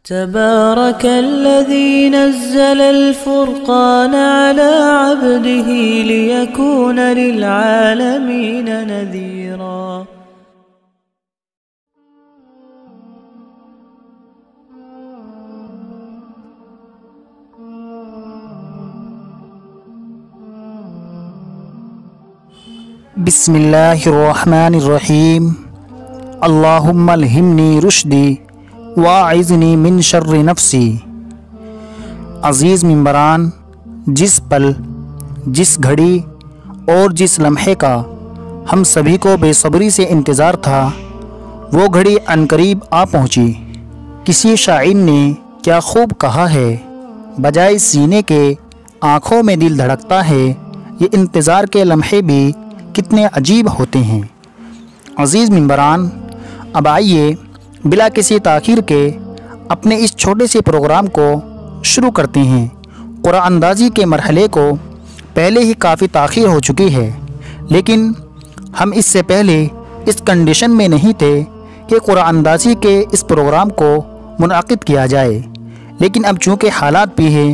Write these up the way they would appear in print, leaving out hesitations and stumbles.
تبارك الذي نزل الفرقان على عبده ليكون للعالمين نذيرا. بسم اللہ الرحمن الرحیم. اللہم الہمنی رشدی واعذنی من شر نفسی. عزیز ممبران، جس پل، جس گھڑی اور جس لمحے کا ہم سبھی کو بے صبری سے انتظار تھا، وہ گھڑی عنقریب آ پہنچی. کسی شاعر نے کیا خوب کہا ہے، بجائے سینے کے آنکھوں میں دل دھڑکتا ہے. یہ انتظار کے لمحے بھی کتنے عجیب ہوتے ہیں. عزیز ممبران، اب آئیے بلا کسی تاخیر کے اپنے اس چھوٹے سے پروگرام کو شروع کرتے ہیں. قرآن اندازی کے مرحلے کو پہلے ہی کافی تاخیر ہو چکی ہے، لیکن ہم اس سے پہلے اس کنڈیشن میں نہیں تھے کہ قرآن اندازی کے اس پروگرام کو منعقد کیا جائے. لیکن اب چونکہ حالات بھی ہے،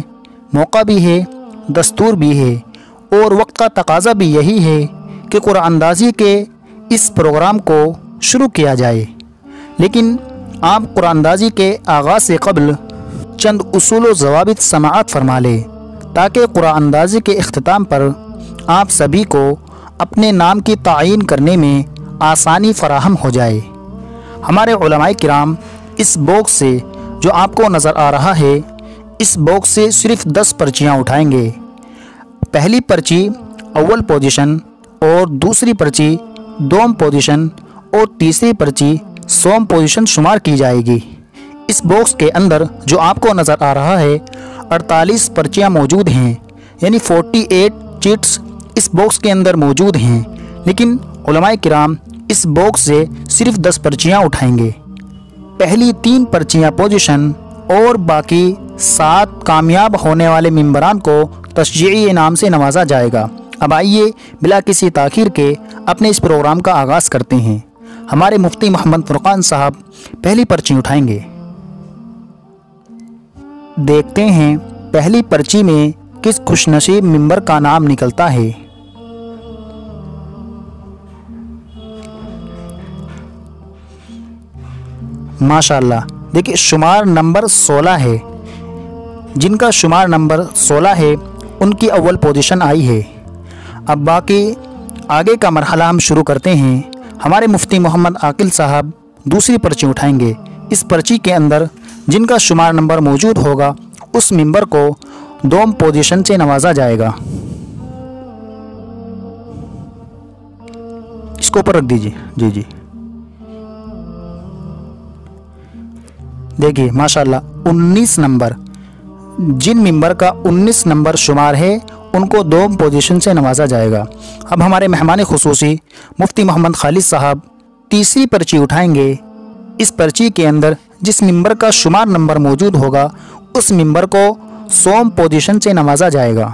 موقع بھی ہے، دستور بھی ہے اور وقت کا تقاضا بھی یہی ہے کہ قرآن اندازی کے اس پروگرام کو شروع کیا جائے. لیکن آپ قرآن اندازی کے آغاز سے قبل چند اصول و ضوابط سماعت فرما لیں تاکہ قرآن اندازی کے اختتام پر آپ سبھی کو اپنے نام کی تعین کرنے میں آسانی فراہم ہو جائے. ہمارے علماء کرام اس باکس سے جو آپ کو نظر آ رہا ہے، اس باکس سے صرف 10 پرچیاں اٹھائیں گے. پہلی پرچی اول پوزیشن اور دوسری پرچی دوم پوزیشن اور تیسری پرچی سوم پوزیشن شمار کی جائے گی. اس باکس کے اندر جو آپ کو نظر آ رہا ہے 48 پرچیاں موجود ہیں، یعنی 48 چٹس اس باکس کے اندر موجود ہیں. لیکن علماء کرام اس باکس سے صرف 10 پرچیاں اٹھائیں گے. پہلی 3 پرچیاں پوزیشن اور باقی 7 کامیاب ہونے والے ممبران کو تشجیعی انعام سے نوازا جائے گا. اب آئیے بلا کسی تاخیر کے اپنے اس پروگرام کا آغاز کرتے ہیں. ہمارے مفتی محمد فرقان صاحب پہلی پرچی اٹھائیں گے. دیکھتے ہیں پہلی پرچی میں کس خوش نصیب ممبر کا نام نکلتا ہے. ماشاءاللہ، دیکھیں شمار نمبر 16 ہے. جن کا شمار نمبر 16 ہے ان کی اول پوزیشن آئی ہے. اب باقی آگے کا مرحلہ ہم شروع کرتے ہیں. ہمارے مفتی محمد عاقل صاحب دوسری پرچی اٹھائیں گے. اس پرچی کے اندر جن کا شمار نمبر موجود ہوگا اس ممبر کو دوم پوزیشن سے نوازا جائے گا. اس کو اوپر رکھ دیجیے. جی دیکھیے ماشاءاللہ 19 نمبر، جن ممبر کا 19 نمبر شمار ہے ان کو دوم پوزیشن سے نوازا جائے گا. اب ہمارے مہمان خصوصی مفتی محمد خالد صاحب تیسری پرچی اٹھائیں گے. اس پرچی کے اندر جس ممبر کا شمار نمبر موجود ہوگا اس ممبر کو سوم پوزیشن سے نوازا جائے گا.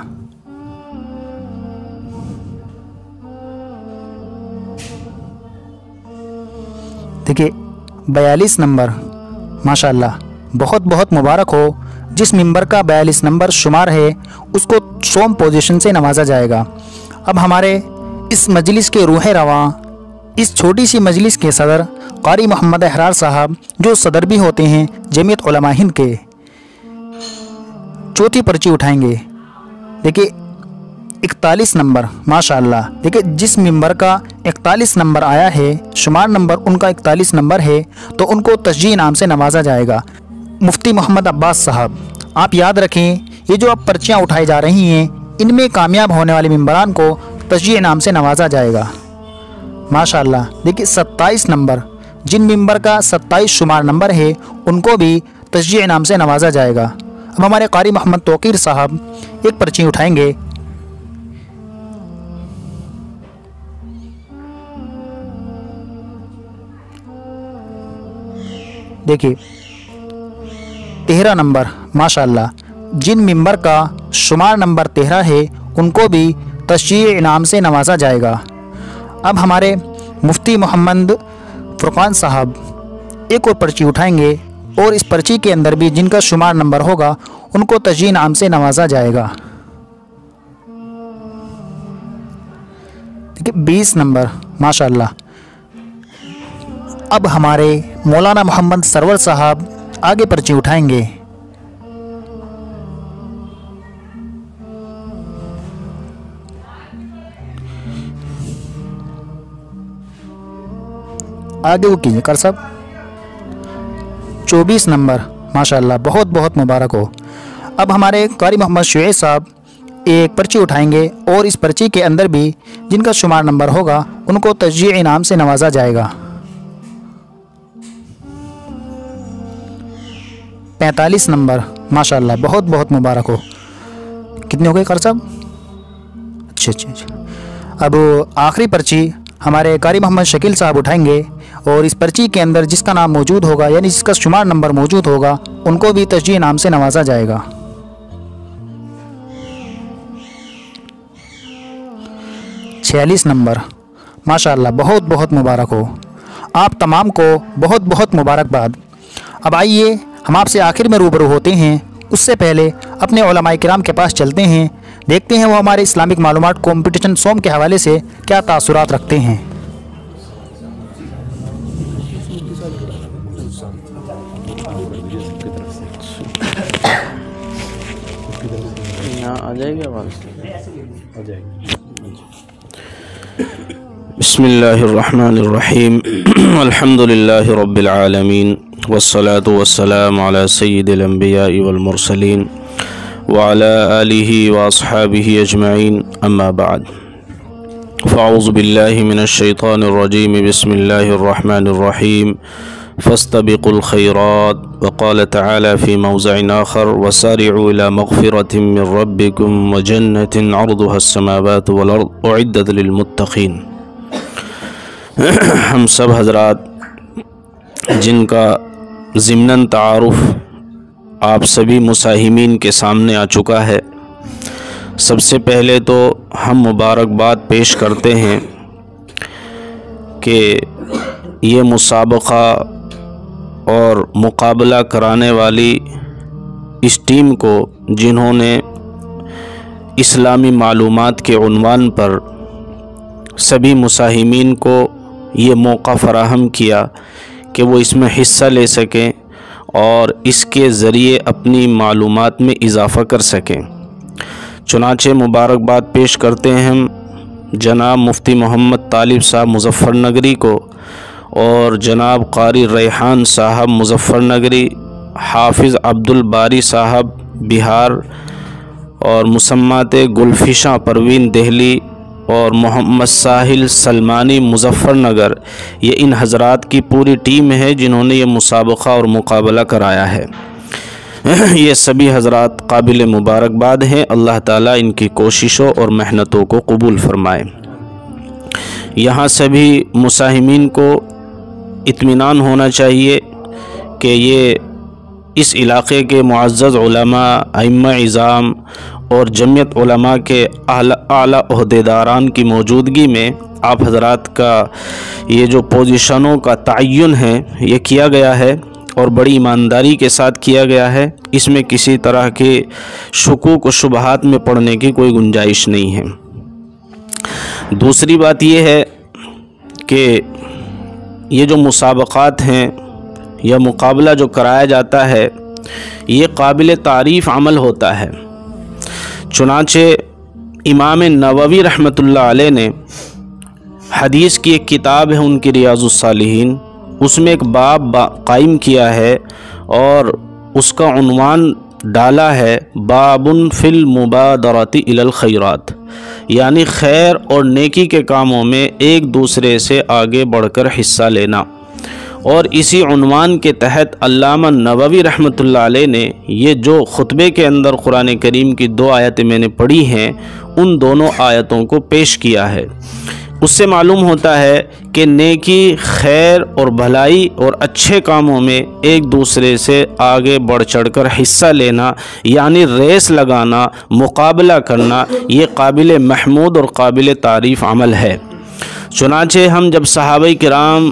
دیکھیے 42 نمبر، ماشاءاللہ بہت بہت مبارک ہو. جس ممبر کا 42 نمبر شمار ہے اس کو سوم پوزیشن سے نوازا جائے گا. اب ہمارے اس مجلس کے روح رواں، اس چھوٹی سی مجلس کے صدر قاری محمد احرار صاحب، جو صدر بھی ہوتے ہیں جمعیت علماء ہند کے، چوتھی پرچی اٹھائیں گے. دیکھیے 41 نمبر، ماشاءاللہ دیکھیے جس ممبر کا 41 نمبر آیا ہے، شمار نمبر ان کا 41 نمبر ہے، تو ان کو تشجیع انعام سے نوازا جائے گا. مفتی محمد عباس صاحب، آپ یاد رکھیں یہ جو اب پرچیاں اٹھائی جا رہی ہیں ان میں کامیاب ہونے والے ممبران کو تشجیع انعام سے نوازا جائے گا. ماشاءاللہ دیکھیے 27 نمبر، جن ممبر کا 27 شمار نمبر ہے ان کو بھی تشجیع انعام سے نوازا جائے گا. اب ہمارے قاری محمد توقیر صاحب ایک پرچی اٹھائیں گے. دیکھیے 13 نمبر، ماشاءاللہ جن ممبر کا شمار نمبر 13 ہے ان کو بھی تشجیع انعام سے نوازا جائے گا. اب ہمارے مفتی محمد فرقان صاحب ایک اور پرچی اٹھائیں گے اور اس پرچی کے اندر بھی جن کا شمار نمبر ہوگا ان کو تجزیہ انعام سے نوازا جائے گا۔ ٹھیک ہے، 20 نمبر ماشاءاللہ۔ اب ہمارے مولانا محمد سرور صاحب آگے پرچی اٹھائیں گے۔ آگے وہ کیجیے کر صاحب۔ 24 نمبر ماشاءاللہ، بہت بہت مبارک ہو۔ اب ہمارے قاری محمد شعیب صاحب ایک پرچی اٹھائیں گے اور اس پرچی کے اندر بھی جن کا شمار نمبر ہوگا ان کو تجزیہ انعام سے نوازا جائے گا۔ 45 نمبر ماشاءاللہ، بہت بہت مبارک ہو۔ کتنے ہو گئے قاری صاحب؟ اچھا۔ اب آخری پرچی ہمارے قاری محمد شکیل صاحب اٹھائیں گے اور اس پرچی کے اندر جس کا نام موجود ہوگا یعنی جس کا شمار نمبر موجود ہوگا ان کو بھی تجزیہ انعام سے نوازا جائے گا۔ 46 نمبر ماشاءاللہ، بہت بہت مبارک ہو۔ آپ تمام کو بہت بہت مبارکباد۔ اب آئیے ہم آپ سے آخر میں روبرو ہوتے ہیں، اس سے پہلے اپنے علماء کرام کے پاس چلتے ہیں، دیکھتے ہیں وہ ہمارے اسلامک معلومات کمپٹیشن سوم کے حوالے سے کیا تاثرات رکھتے ہیں۔ بسم اللہ الرحمن الرحیم الحمد للہ رب العالمین والصلاة والسلام علی سید الانبیاء والمرسلین وعلى آلہ واصحابہ اجمعین اما بعد فاعوذ باللہ من الشیطان الرجیم بسم اللہ الرحمن الرحیم فاستبقوا الخيرات وقال تعالى في موضع آخر وسارعوا إلى مغفرة من ربكم وجنة عرضها السماوات والأرض أعدت للمتقين۔ ہم سب حضرات جن کا ضمناً تعارف آپ سبھی مساہمین کے سامنے آ چکا ہے، سب سے پہلے تو ہم مبارکباد پیش کرتے ہیں کہ یہ مسابقہ اور مقابلہ کرانے والی اس ٹیم کو جنہوں نے اسلامی معلومات کے عنوان پر سبھی مساہمین کو یہ موقع فراہم کیا کہ وہ اس میں حصہ لے سکیں اور اس کے ذریعے اپنی معلومات میں اضافہ کر سکیں۔ چنانچہ مبارکباد پیش کرتے ہیں ہم جناب مفتی محمد طالب صاحب مظفر نگری کو اور جناب قاری ریحان صاحب مظفر نگری، حافظ عبد الباری صاحب بہار اور مسمات گلفشاں پروین دہلی اور محمد ساحل سلمانی مظفر نگر، یہ ان حضرات کی پوری ٹیم ہے جنہوں نے یہ مسابقہ اور مقابلہ کرایا ہے۔ یہ سبھی حضرات قابل مبارکباد ہیں، اللہ تعالیٰ ان کی کوششوں اور محنتوں کو قبول فرمائے۔ یہاں سبھی مساہمین کو اطمینان ہونا چاہیے کہ یہ اس علاقے کے معزز علماء، ائمہ اعظام اور جمعیت علماء کے اعلیٰ عہدیداران کی موجودگی میں آپ حضرات کا یہ جو پوزیشنوں کا تعین ہے یہ کیا گیا ہے اور بڑی ایمانداری کے ساتھ کیا گیا ہے۔ اس میں کسی طرح کے شکوک و شبہات میں پڑنے کی کوئی گنجائش نہیں ہے۔ دوسری بات یہ ہے کہ یہ جو مسابقات ہیں یا مقابلہ جو کرایا جاتا ہے یہ قابل تعریف عمل ہوتا ہے۔ چنانچہ امام نووی رحمۃ اللہ علیہ نے حدیث کی ایک کتاب ہے ان کی ریاض الصالحین، اس میں ایک باب قائم کیا ہے اور اس کا عنوان ڈالا ہے باب فی المبادرۃ الی الخیرات، یعنی خیر اور نیکی کے کاموں میں ایک دوسرے سے آگے بڑھ کر حصہ لینا۔ اور اسی عنوان کے تحت علامہ نووی رحمۃ اللہ علیہ نے یہ جو خطبے کے اندر قرآن کریم کی 2 آیتیں میں نے پڑھی ہیں ان دونوں آیتوں کو پیش کیا ہے۔ اس سے معلوم ہوتا ہے کہ نیکی، خیر اور بھلائی اور اچھے کاموں میں ایک دوسرے سے آگے بڑھ چڑھ کر حصہ لینا یعنی ریس لگانا، مقابلہ کرنا، یہ قابل محمود اور قابل تعریف عمل ہے۔ چنانچہ ہم جب صحابہ کرام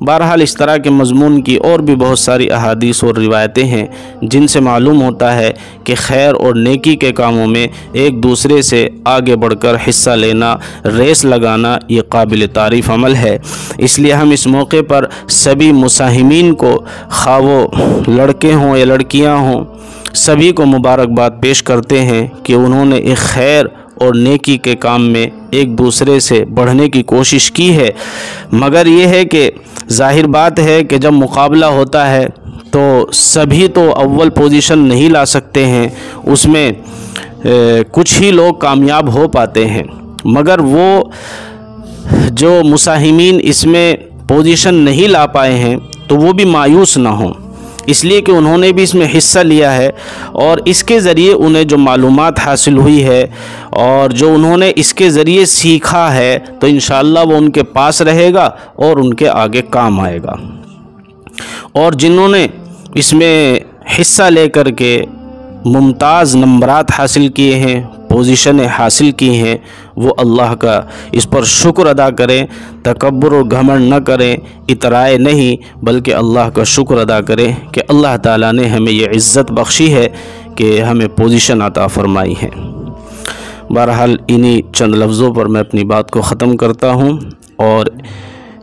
بہرحال اس طرح کے مضمون کی اور بھی بہت ساری احادیث اور روایتیں ہیں جن سے معلوم ہوتا ہے کہ خیر اور نیکی کے کاموں میں ایک دوسرے سے آگے بڑھ کر حصہ لینا، ریس لگانا، یہ قابل تعریف عمل ہے۔ اس لیے ہم اس موقع پر سبھی مساہمین کو، خواہ وہ لڑکے ہوں یا لڑکیاں ہوں، سبھی کو مبارکباد پیش کرتے ہیں کہ انہوں نے ایک خیر اور نیکی کے کام میں ایک دوسرے سے بڑھنے کی کوشش کی ہے۔ مگر یہ ہے کہ ظاہر بات ہے کہ جب مقابلہ ہوتا ہے تو سبھی تو اول پوزیشن نہیں لا سکتے ہیں، اس میں کچھ ہی لوگ کامیاب ہو پاتے ہیں، مگر وہ جو مساہمین اس میں پوزیشن نہیں لا پائے ہیں تو وہ بھی مایوس نہ ہوں، اس لیے کہ انہوں نے بھی اس میں حصہ لیا ہے اور اس کے ذریعے انہیں جو معلومات حاصل ہوئی ہے اور جو انہوں نے اس کے ذریعے سیکھا ہے تو انشاءاللہ وہ ان کے پاس رہے گا اور ان کے آگے کام آئے گا۔ اور جنہوں نے اس میں حصہ لے کر کے ممتاز نمبرات حاصل کیے ہیں، پوزیشنیں حاصل کی ہیں، وہ اللہ کا اس پر شکر ادا کریں، تکبر و گھمنڈ نہ کریں، اترائے نہیں بلکہ اللہ کا شکر ادا کریں کہ اللہ تعالیٰ نے ہمیں یہ عزت بخشی ہے کہ ہمیں پوزیشن عطا فرمائی ہے۔ بہرحال انہی چند لفظوں پر میں اپنی بات کو ختم کرتا ہوں، اور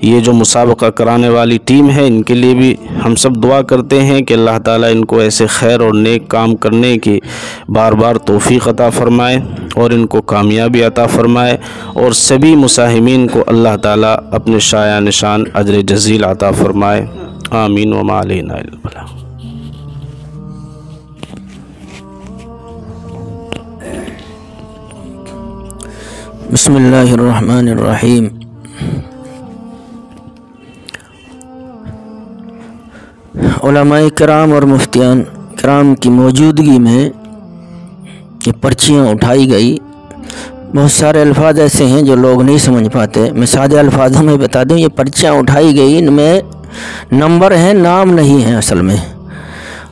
یہ جو مسابقہ کرانے والی ٹیم ہے ان کے لیے بھی ہم سب دعا کرتے ہیں کہ اللہ تعالیٰ ان کو ایسے خیر اور نیک کام کرنے کی بار بار توفیق عطا فرمائے اور ان کو کامیابی عطا فرمائے، اور سبھی مساہمین کو اللہ تعالیٰ اپنے شایع نشان اجر جزیل عطا فرمائے۔ آمین وما علینا الا البلاغ۔ بسم اللہ الرحمن الرحیم۔ علماء کرام اور مفتیان کرام کی موجودگی میں یہ پرچیاں اٹھائی گئی۔ بہت سارے الفاظ ایسے ہیں جو لوگ نہیں سمجھ پاتے، میں سادے الفاظوں میں بتا دوں، یہ پرچیاں اٹھائی گئی، ان میں نمبر ہیں، نام نہیں ہیں اصل میں۔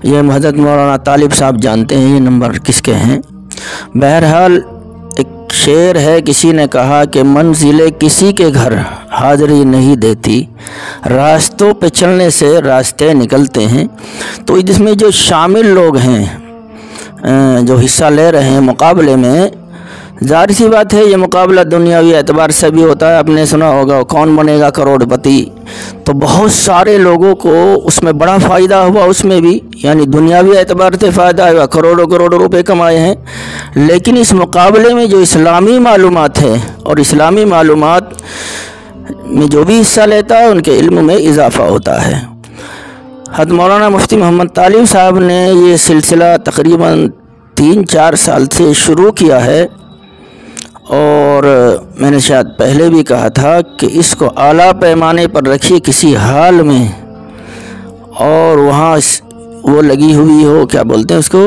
یہ حضرت مولانا طالب صاحب جانتے ہیں یہ نمبر کس کے ہیں۔ بہرحال ایک شعر ہے، کسی نے کہا کہ منزل کسی کے گھر حاضری نہیں دیتی، راستوں پہ چلنے سے راستے نکلتے ہیں۔ تو اس میں جو شامل لوگ ہیں، جو حصہ لے رہے ہیں مقابلے میں، ظاہر سی بات ہے یہ مقابلہ دنیاوی اعتبار سے بھی ہوتا ہے۔ آپ نے سنا ہوگا کون بنے گا کروڑ پتی، تو بہت سارے لوگوں کو اس میں بڑا فائدہ ہوا، اس میں بھی یعنی دنیاوی اعتبار سے فائدہ ہوا، کروڑوں روپے کمائے ہیں۔ لیکن اس مقابلے میں جو اسلامی معلومات ہے اور اسلامی معلومات میں جو بھی حصہ لیتا ہے ان کے علم میں اضافہ ہوتا ہے۔ حضرت مولانا مفتی محمد طالب صاحب نے یہ سلسلہ تقریباً 3-4 سال سے شروع کیا ہے، اور میں نے شاید پہلے بھی کہا تھا کہ اس کو اعلیٰ پیمانے پر رکھیے کسی حال میں، اور وہاں وہ لگی ہوئی ہو، کیا بولتے ہیں اس کو،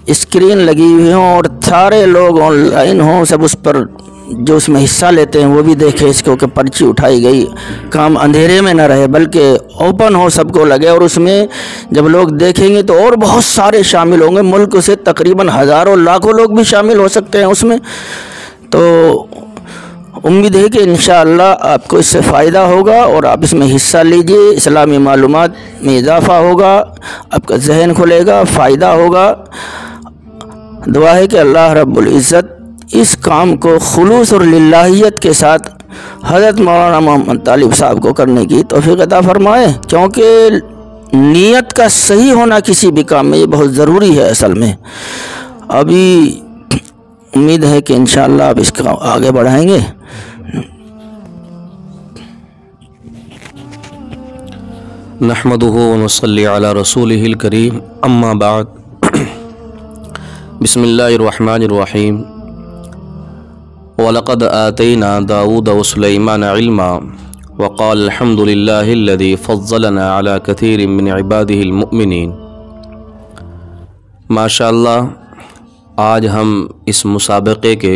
اسکرین لگی ہوئی ہوں، اور سارے لوگ آن لائن ہوں، سب اس پر جو اس میں حصہ لیتے ہیں وہ بھی دیکھیں اس کو کہ پرچی اٹھائی گئی، کام اندھیرے میں نہ رہے بلکہ اوپن ہو، سب کو لگے، اور اس میں جب لوگ دیکھیں گے تو اور بہت سارے شامل ہوں گے، ملک سے تقریباً ہزاروں لاکھوں لوگ بھی شامل ہو سکتے ہیں اس میں۔ تو امید ہے کہ انشاءاللہ آپ کو اس سے فائدہ ہوگا اور آپ اس میں حصہ لیجئے، اسلامی معلومات میں اضافہ ہوگا، آپ کا ذہن کھلے گا، فائدہ ہوگا۔ دعا ہے کہ اللہ رب العزت اس کام کو خلوص اور للہیت کے ساتھ حضرت مولانا محمد طالب صاحب کو کرنے کی توفیق عطا فرمائے، کیونکہ نیت کا صحیح ہونا کسی بھی کام میں یہ بہت ضروری ہے اصل میں۔ ابھی امید ہے کہ انشاءاللہ آپ اس کو آگے بڑھائیں گے۔ نحمدہ ونصلی علی رسولہ الکریم، اما بعد، بسم اللہ الرحمن الرحیم۔ وَلَقَدْ آتَيْنَا دَاوُودَ وَسُلَيْمَانَ عِلْمًا وَقَالَ الْحَمْدُ لِلَّهِ الَّذِي فَضَّلَنَا عَلَى كَثِيرٍ مِّنْ عِبَادِهِ الْمُؤْمِنِينَ۔ ماشاءاللہ آج ہم اس مسابقے کے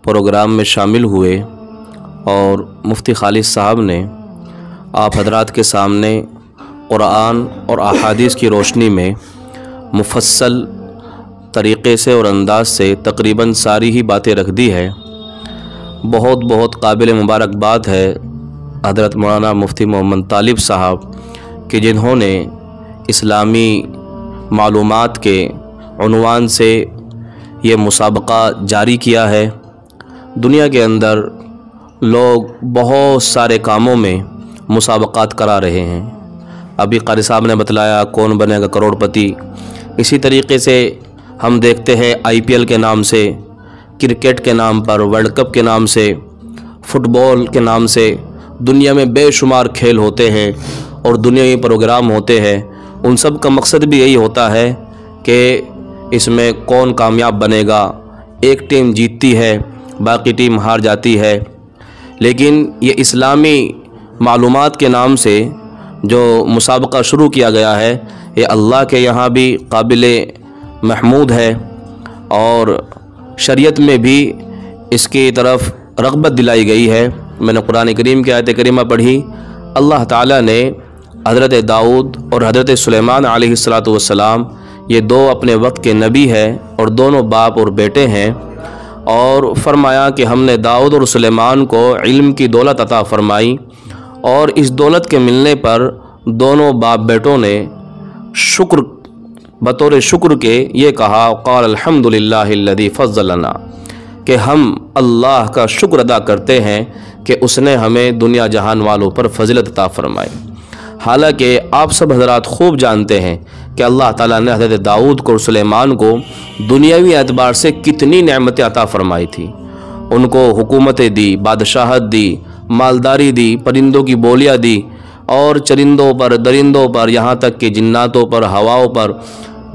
پروگرام میں شامل ہوئے، اور مفتی خالد صاحب نے آپ حضرات کے سامنے قرآن اور احادیث کی روشنی میں مفصل طریقے سے اور انداز سے تقریباً ساری ہی باتیں رکھ دی ہے۔ بہت قابل مبارکباد ہے حضرت مولانا مفتی محمد طالب صاحب کہ جنہوں نے اسلامی معلومات کے عنوان سے یہ مسابقہ جاری کیا ہے۔ دنیا کے اندر لوگ بہت سارے کاموں میں مسابقات کرا رہے ہیں۔ ابھی قاری صاحب نے بتلایا کون بنے گا کروڑ پتی، اسی طریقے سے ہم دیکھتے ہیں IPL کے نام سے، کرکٹ کے نام پر، ورلڈ کپ کے نام سے، فٹ بال کے نام سے دنیا میں بے شمار کھیل ہوتے ہیں اور دنیاوی پروگرام ہوتے ہیں۔ ان سب کا مقصد بھی یہی ہوتا ہے کہ اس میں کون کامیاب بنے گا، ایک ٹیم جیتتی ہے باقی ٹیم ہار جاتی ہے۔ لیکن یہ اسلامی معلومات کے نام سے جو مسابقہ شروع کیا گیا ہے یہ اللہ کے یہاں بھی قابل محمود ہے، اور شریعت میں بھی اس کی طرف رغبت دلائی گئی ہے۔ میں نے قرآن کریم کی آیت کریمہ پڑھی، اللہ تعالیٰ نے حضرت داؤد اور حضرت سلیمان علیہ السلام یہ دو اپنے وقت کے نبی ہیں اور دونوں باپ اور بیٹے ہیں، اور فرمایا کہ ہم نے داؤد اور سلیمان کو علم کی دولت عطا فرمائی، اور اس دولت کے ملنے پر دونوں باپ بیٹوں نے بطور شکر کے یہ کہا، قال الحمدللہ الذی فضلنا، کہ ہم اللہ کا شکر ادا کرتے ہیں کہ اس نے ہمیں دنیا جہان والوں پر فضیلت عطا فرمائی۔ حالانکہ آپ سب حضرات خوب جانتے ہیں کہ اللہ تعالیٰ نے حضرت داؤد کو اور سلیمان کو دنیاوی اعتبار سے کتنی نعمتیں عطا فرمائی تھی۔ ان کو حکومتیں دی، بادشاہت دی، مالداری دی، پرندوں کی بولیاں دی، اور چرندوں پر، درندوں پر، یہاں تک کہ جناتوں پر، ہواؤں پر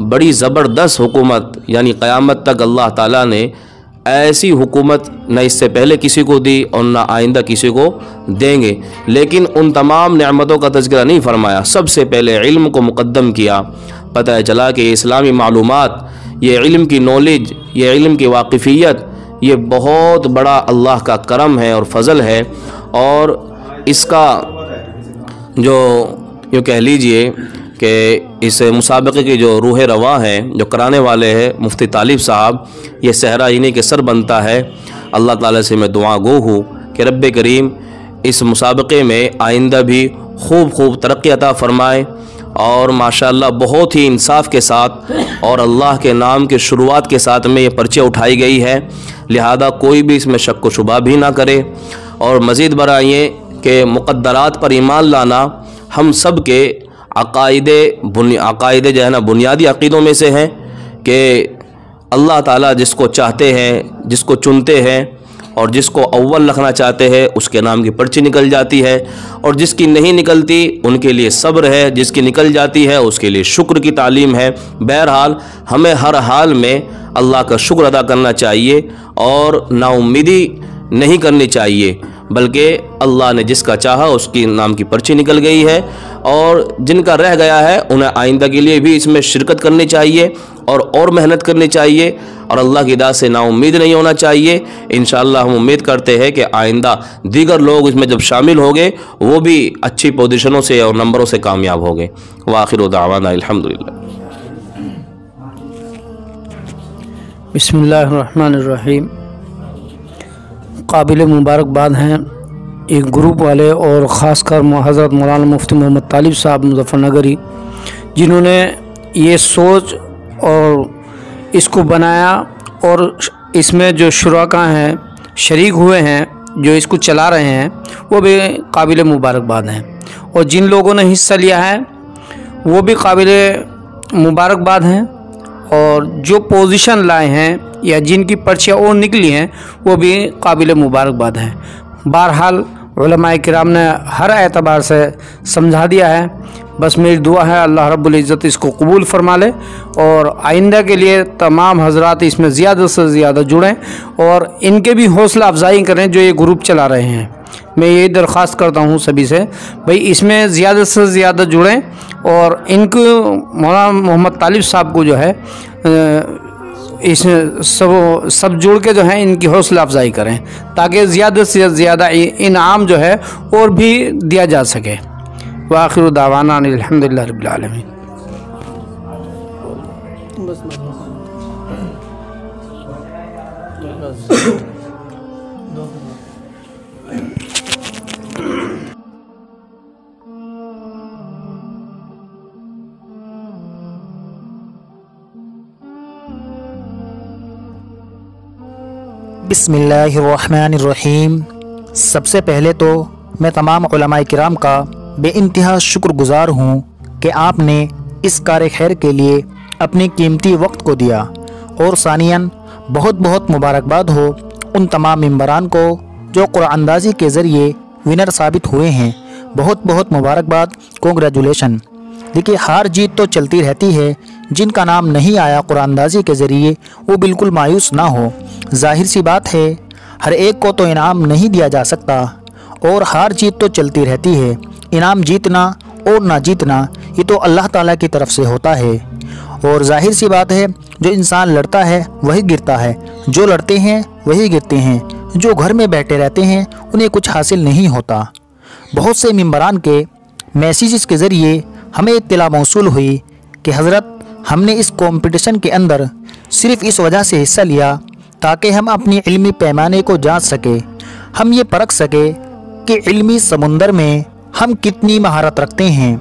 بڑی زبردست حکومت، یعنی قیامت تک اللہ تعالیٰ نے ایسی حکومت نہ اس سے پہلے کسی کو دی اور نہ آئندہ کسی کو دیں گے۔ لیکن ان تمام نعمتوں کا تذکرہ نہیں فرمایا، سب سے پہلے علم کو مقدم کیا۔ پتہ چلا کہ اسلامی معلومات، یہ علم کی نالج، یہ علم کی واقفیت، یہ بہت بڑا اللہ کا کرم ہے اور فضل ہے، اور اس کا جو یوں کہہ لیجئے کہ اس مسابقے کی جو روح رواں ہے، جو کرانے والے ہیں مفتی طالب صاحب، یہ صحرا انہی کے سر بنتا ہے۔ اللہ تعالیٰ سے میں دعا گو ہوں کہ رب کریم اس مسابقے میں آئندہ بھی خوب ترقی عطا فرمائے، اور ماشاءاللہ بہت ہی انصاف کے ساتھ اور اللہ کے نام کے شروعات کے ساتھ میں یہ پرچے اٹھائی گئی ہے، لہذا کوئی بھی اس میں شک و شبہ بھی نہ کرے۔ اور مزید برآں یہ کہ مقدرات پر ایمان لانا ہم سب کے عقائد جو ہے نا بنیادی عقیدوں میں سے ہیں، کہ اللہ تعالیٰ جس کو چاہتے ہیں، جس کو چنتے ہیں، اور جس کو اول رکھنا چاہتے ہیں اس کے نام کی پرچی نکل جاتی ہے، اور جس کی نہیں نکلتی ان کے لیے صبر ہے، جس کی نکل جاتی ہے اس کے لیے شکر کی تعلیم ہے۔ بہرحال ہمیں ہر حال میں اللہ کا شکر ادا کرنا چاہیے اور نا امیدی نہیں کرنی چاہیے، بلکہ اللہ نے جس کا چاہا اس کی نام کی پرچی نکل گئی ہے، اور جن کا رہ گیا ہے انہیں آئندہ کے لیے بھی اس میں شرکت کرنی چاہیے اور محنت کرنی چاہیے، اور اللہ کی ذات سے نا امید نہیں ہونا چاہیے۔ انشاءاللہ ہم امید کرتے ہیں کہ آئندہ دیگر لوگ اس میں جب شامل ہوں گے وہ بھی اچھی پوزیشنوں سے اور نمبروں سے کامیاب ہوں گے۔ وآخر دعوانا الحمدللہ۔ بسم اللہ الرحمن الرحیم۔ قابل مبارکباد ہیں ایک گروپ والے، اور خاص کر حضرت مولانا مفتی محمد طالب صاحب مظفر نگری، جنہوں نے یہ سوچ اور اس کو بنایا، اور اس میں جو شرکاء ہیں، شریک ہوئے ہیں، جو اس کو چلا رہے ہیں، وہ بھی قابل مبارکباد ہیں، اور جن لوگوں نے حصہ لیا ہے وہ بھی قابل مبارکباد ہیں، اور جو پوزیشن لائے ہیں یا جن کی پرچیاں اور نکلی ہیں وہ بھی قابل مبارکباد ہیں۔ بہرحال علماء کرام نے ہر اعتبار سے سمجھا دیا ہے، بس میری دعا ہے اللہ رب العزت اس کو قبول فرما لے، اور آئندہ کے لیے تمام حضرات اس میں زیادہ سے زیادہ جڑیں اور ان کے بھی حوصلہ افزائی کریں جو یہ گروپ چلا رہے ہیں۔ میں یہی درخواست کرتا ہوں سبھی سے، بھئی اس میں زیادہ سے زیادہ جڑیں، اور ان کو مولانا محمد طالب صاحب کو جو ہے اس سب جڑ کے جو ہیں ان کی حوصلہ افزائی کریں، تاکہ زیادہ سے زیادہ انعام جو ہے اور بھی دیا جا سکے۔ وآخر دعوانا الحمدللہ رب العالمین۔ بسم اللہ الرحمن الرحیم۔ سب سے پہلے تو میں تمام علماء کرام کا بے انتہا شکر گزار ہوں کہ آپ نے اس کار خیر کے لیے اپنے قیمتی وقت کو دیا، اور ثانیاً بہت بہت مبارکباد ہو ان تمام ممبران کو جو قرآن اندازی کے ذریعے ونر ثابت ہوئے ہیں۔ بہت بہت مبارکباد، کنگریچولیشن۔ دیکھیے، ہار جیت تو چلتی رہتی ہے، جن کا نام نہیں آیا قرآن اندازی کے ذریعے وہ بالکل مایوس نہ ہو۔ ظاہر سی بات ہے، ہر ایک کو تو انعام نہیں دیا جا سکتا، اور ہار جیت تو چلتی رہتی ہے۔ انعام جیتنا اور نہ جیتنا یہ تو اللہ تعالیٰ کی طرف سے ہوتا ہے، اور ظاہر سی بات ہے، جو انسان لڑتا ہے وہی گرتا ہے، جو لڑتے ہیں وہی گرتے ہیں، جو گھر میں بیٹھے رہتے ہیں انہیں کچھ حاصل نہیں ہوتا۔ بہت سے ممبران کے میسیجز کے ذریعے ہمیں اطلاع موصول ہوئی کہ حضرت، ہم نے اس کمپٹیشن کے اندر صرف اس وجہ سے حصہ لیا تاکہ ہم اپنی علمی پیمانے کو جانچ سکیں، ہم یہ پرکھ سکیں کہ علمی سمندر میں ہم کتنی مہارت رکھتے ہیں۔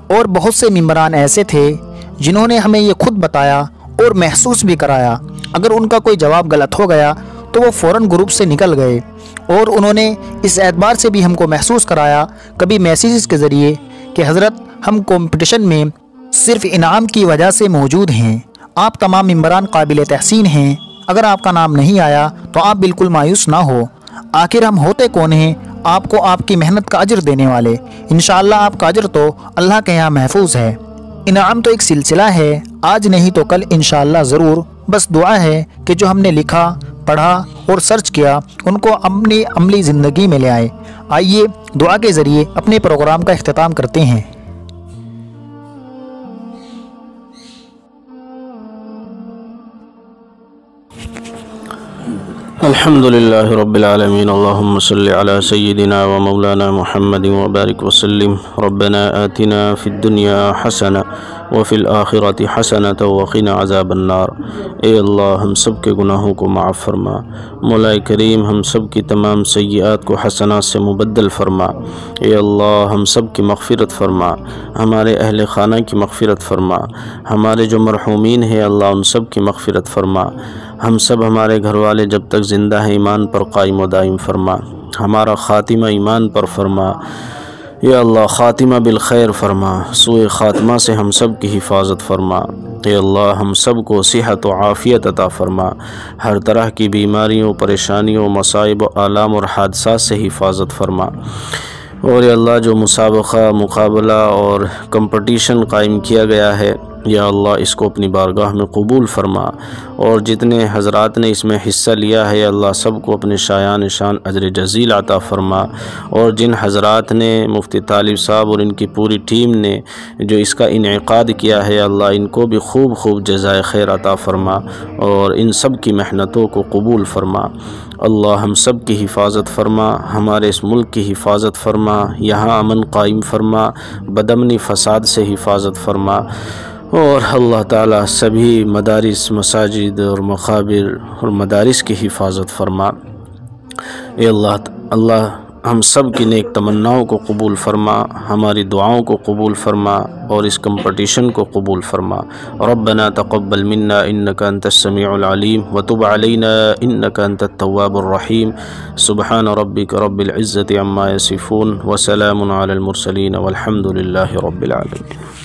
اور بہت سے ممبران ایسے تھے جنہوں نے ہمیں یہ خود بتایا اور محسوس بھی کرایا۔ اگر ان کا کوئی جواب غلط ہو گیا تو وہ فوراً گروپ سے نکل گئے، اور انہوں نے اس اعتبار سے بھی ہم کو محسوس کرایا کبھی میسیجز کے ذریعے کہ حضرت، ہم کمپٹیشن میں صرف انعام کی وجہ سے موجود ہیں۔ آپ تمام ممبران قابل تحسین ہیں، اگر آپ کا نام نہیں آیا تو آپ بالکل مایوس نہ ہو۔ آخر ہم ہوتے کون ہیں آپ کو آپ کی محنت کا اجر دینے والے؟ انشاءاللہ آپ کا اجر تو اللہ کے یہاں محفوظ ہے۔ انعام تو ایک سلسلہ ہے، آج نہیں تو کل انشاءاللہ ضرور۔ بس دعا ہے کہ جو ہم نے لکھا، پڑھا اور سرچ کیا ان کو اپنی عملی زندگی میں لے آئے۔ آئیے دعا کے ذریعے اپنے پروگرام کا اختتام کرتے ہیں۔ الحمد لله رب العالمين، اللهم صل على سيدنا ومولانا محمد وبارك وسلم۔ ربنا آتنا في الدنيا حسنة وفي الآخرة حسنة وقنا عذاب النار۔ اے اللہ، ہم سب کے گناہوں کو معاف فرما۔ مولا کریم، ہم سب کی تمام سیئات کو حسنات سے مبدل فرما۔ اے اللہ، ہم سب کی مغفرت فرما، ہمارے اہل خانہ کی مغفرت فرما، ہمارے جو مرحومین ہیں اللہ ان سب کی مغفرت فرما۔ ہم سب، ہمارے گھر والے جب تک زندہ ہیں ایمان پر قائم و دائم فرما، ہمارا خاتمہ ایمان پر فرما۔ یا اللہ، خاتمہ بالخیر فرما، سوء خاتمہ سے ہم سب کی حفاظت فرما۔ اے اللہ، ہم سب کو صحت و عافیت عطا فرما، ہر طرح کی بیماریوں، پریشانیوں، مصائب و آلام اور حادثات سے حفاظت فرما۔ اور یا اللہ، جو مسابقہ، مقابلہ اور کمپٹیشن قائم کیا گیا ہے، یا اللہ اس کو اپنی بارگاہ میں قبول فرما، اور جتنے حضرات نے اس میں حصہ لیا ہے یا اللہ سب کو اپنے شایان شان اجر جزیل عطا فرما، اور جن حضرات نے، مفتی طالب صاحب اور ان کی پوری ٹیم نے جو اس کا انعقاد کیا ہے یا اللہ ان کو بھی خوب خوب جزائے خیر عطا فرما، اور ان سب کی محنتوں کو قبول فرما۔ اللہ ہم سب کی حفاظت فرما، ہمارے اس ملک کی حفاظت فرما، یہاں امن قائم فرما، بدامنی فساد سے حفاظت فرما، اور اللہ تعالیٰ سبھی مدارس، مساجد اور مقابر اور مدارس کی حفاظت فرما۔ اے اللہ ہم سب کی نیک تمناؤں کو قبول فرما، ہماری دعاؤں کو قبول فرما، اور اس کمپٹیشن کو قبول فرما۔ ربنا تقبل منا انك انت السميع العليم وتب علينا انك انت التواب الرحيم۔ سبحان ربك رب العزة عما يصفون وسلام على المرسلين والحمد لله رب العالمين۔